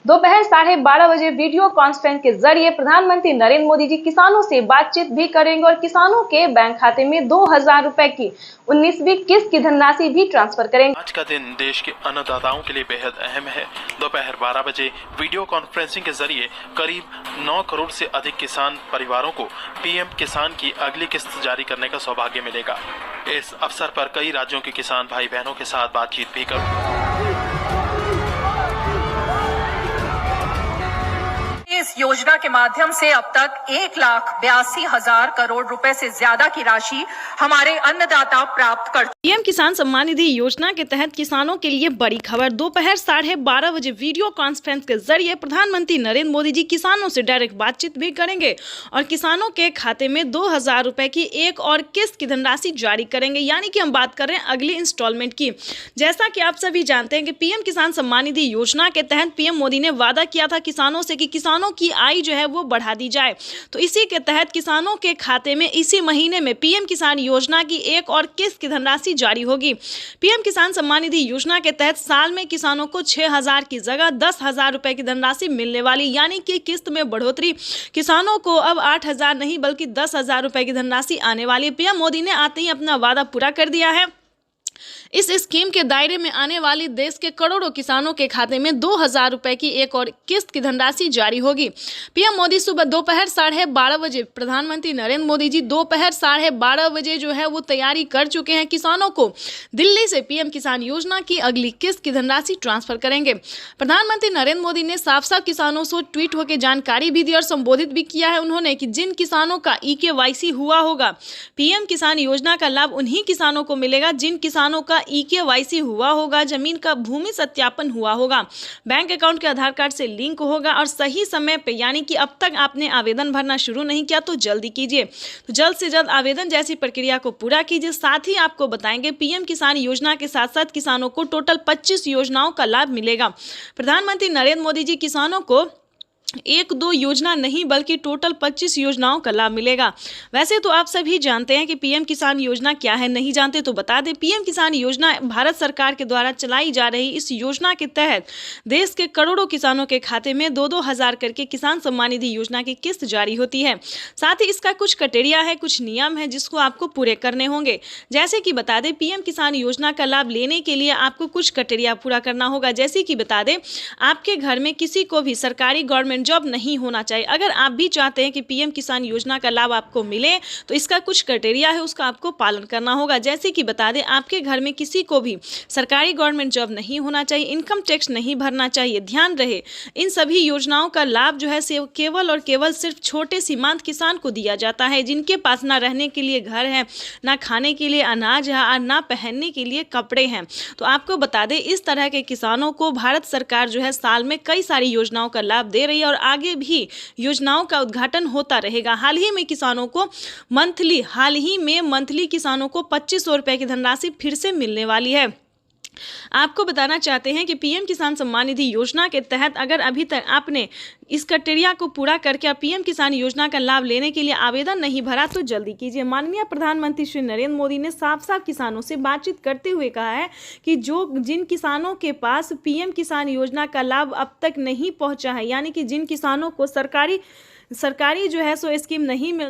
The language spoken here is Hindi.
दोपहर 12:30 बजे वीडियो कॉन्फ्रेंस के जरिए प्रधानमंत्री नरेंद्र मोदी जी किसानों से बातचीत भी करेंगे और किसानों के बैंक खाते में 2,000 रुपए की 19वीं किस्त की धनराशि भी ट्रांसफर करेंगे। आज का दिन देश के अन्नदाताओं के लिए बेहद अहम है। दोपहर 12 बजे वीडियो कॉन्फ्रेंसिंग के जरिए करीब 9 करोड़ से अधिक किसान परिवारों को पीएम किसान की अगली किस्त जारी करने का सौभाग्य मिलेगा। इस अवसर पर कई राज्यों के किसान भाई बहनों के साथ बातचीत भी करूंगा। इस योजना के माध्यम से अब तक 1,82,000 करोड़ रुपए से ज्यादा की राशि हमारे अन्नदाता प्राप्त कर। पीएम किसान सम्मान निधि योजना के तहत किसानों के लिए बड़ी खबर। दोपहर 12:30 बजे वीडियो कॉन्फ्रेंस के जरिए प्रधानमंत्री नरेंद्र मोदी जी किसानों से डायरेक्ट बातचीत भी करेंगे और किसानों के खाते में 2,000 रुपए की एक और किस्त की धनराशि जारी करेंगे, यानी कि हम बात कर रहे हैं अगली इंस्टॉलमेंट की। जैसा कि आप सभी जानते हैं कि पीएम किसान सम्मान निधि योजना के तहत पीएम मोदी ने वादा किया था किसानों से कि किसानों की आय जो है वो बढ़ा दी जाए। तो इसी के तहत किसानों के खाते में इसी महीने में पीएम किसान योजना की एक और किस्त की धनराशि जारी होगी। पीएम किसान सम्मान निधि योजना के तहत साल में किसानों को 6,000 की जगह 10,000 रुपए की धनराशि मिलने वाली, यानी कि किस्त में बढ़ोतरी। किसानों को अब 8,000 नहीं बल्कि 10,000 रुपए की धनराशि आने वाली है। पीएम मोदी ने आते ही अपना वादा पूरा कर दिया है। इस स्कीम के दायरे में आने वाली देश के करोड़ों किसानों के खाते में 2,000 रुपए की एक और किस्त की धनराशि जारी होगी। पीएम मोदी सुबह दोपहर 12:30 बजे प्रधानमंत्री नरेंद्र मोदी जी दोपहर 12:30 बजे जो है वो तैयारी कर चुके हैं। किसानों को दिल्ली से पीएम किसान योजना की अगली किस्त की धनराशि ट्रांसफर करेंगे। प्रधानमंत्री नरेंद्र मोदी ने साफ साफ किसानों से ट्वीट होकर जानकारी भी दी और संबोधित भी किया है उन्होंने कि जिन किसानों का eKYC हुआ होगा, पीएम किसान योजना का लाभ उन्हीं किसानों को मिलेगा जिन किसानों का eKYC हुआ होगा, जमीन का भूमि सत्यापन हुआ होगा, बैंक अकाउंट के आधार कार्ड से लिंक होगा और सही समय पे, यानी कि अब तक आपने आवेदन भरना शुरू नहीं किया तो जल्दी कीजिए। तो जल्द से जल्द आवेदन जैसी प्रक्रिया को पूरा कीजिए। साथ ही आपको बताएंगे पीएम किसान योजना के साथ साथ किसानों को टोटल 25 योजनाओं का लाभ मिलेगा। प्रधानमंत्री नरेंद्र मोदी जी किसानों को 1-2 योजना नहीं बल्कि टोटल 25 योजनाओं का लाभ मिलेगा। वैसे तो आप सभी जानते हैं कि पीएम किसान योजना क्या है, नहीं जानते तो बता दें। पीएम किसान योजना भारत सरकार के द्वारा चलाई जा रही इस योजना के तहत देश के करोड़ों किसानों के खाते में 2-2 हज़ार करके किसान सम्मान निधि योजना की किस्त जारी होती है। साथ ही इसका कुछ क्राइटेरिया है, कुछ नियम है जिसको आपको पूरे करने होंगे। जैसे कि बता दें पीएम किसान योजना का लाभ लेने के लिए आपको कुछ क्राइटेरिया पूरा करना होगा। जैसे कि बता दें आपके घर में किसी को भी सरकारी गवर्नमेंट जॉब नहीं होना चाहिए। अगर आप भी चाहते हैं कि पीएम किसान योजना का लाभ आपको मिले तो इसका कुछ क्राइटेरिया है, उसका आपको पालन करना होगा। जैसे कि बता दें आपके घर में किसी को भी सरकारी गवर्नमेंट जॉब नहीं होना चाहिए, इनकम टैक्स नहीं भरना चाहिए। ध्यान रहे इन सभी योजनाओं का लाभ जो है केवल और केवल सिर्फ छोटे सीमांत किसान को दिया जाता है, जिनके पास ना रहने के लिए घर है, ना खाने के लिए अनाज है और ना पहनने के लिए कपड़े हैं। तो आपको बता दें इस तरह के किसानों को भारत सरकार जो है साल में कई सारी योजनाओं का लाभ दे रही है और आगे भी योजनाओं का उद्घाटन होता रहेगा। हाल ही में मंथली किसानों को 2,500 रुपए की धनराशि फिर से मिलने वाली है। आपको बताना चाहते हैं कि पीएम किसान सम्मान निधि योजना के तहत अगर अभी तक आपने इस क्राइटेरिया को पूरा करके पीएम किसान योजना का लाभ लेने के लिए आवेदन नहीं भरा तो जल्दी कीजिए। माननीय प्रधानमंत्री श्री नरेंद्र मोदी ने साफ साफ किसानों से बातचीत करते हुए कहा है कि जिन किसानों के पास पीएम किसान योजना का लाभ अब तक नहीं पहुंचा है, यानी कि जिन किसानों को सरकारी जो है सो स्कीम नहीं मिल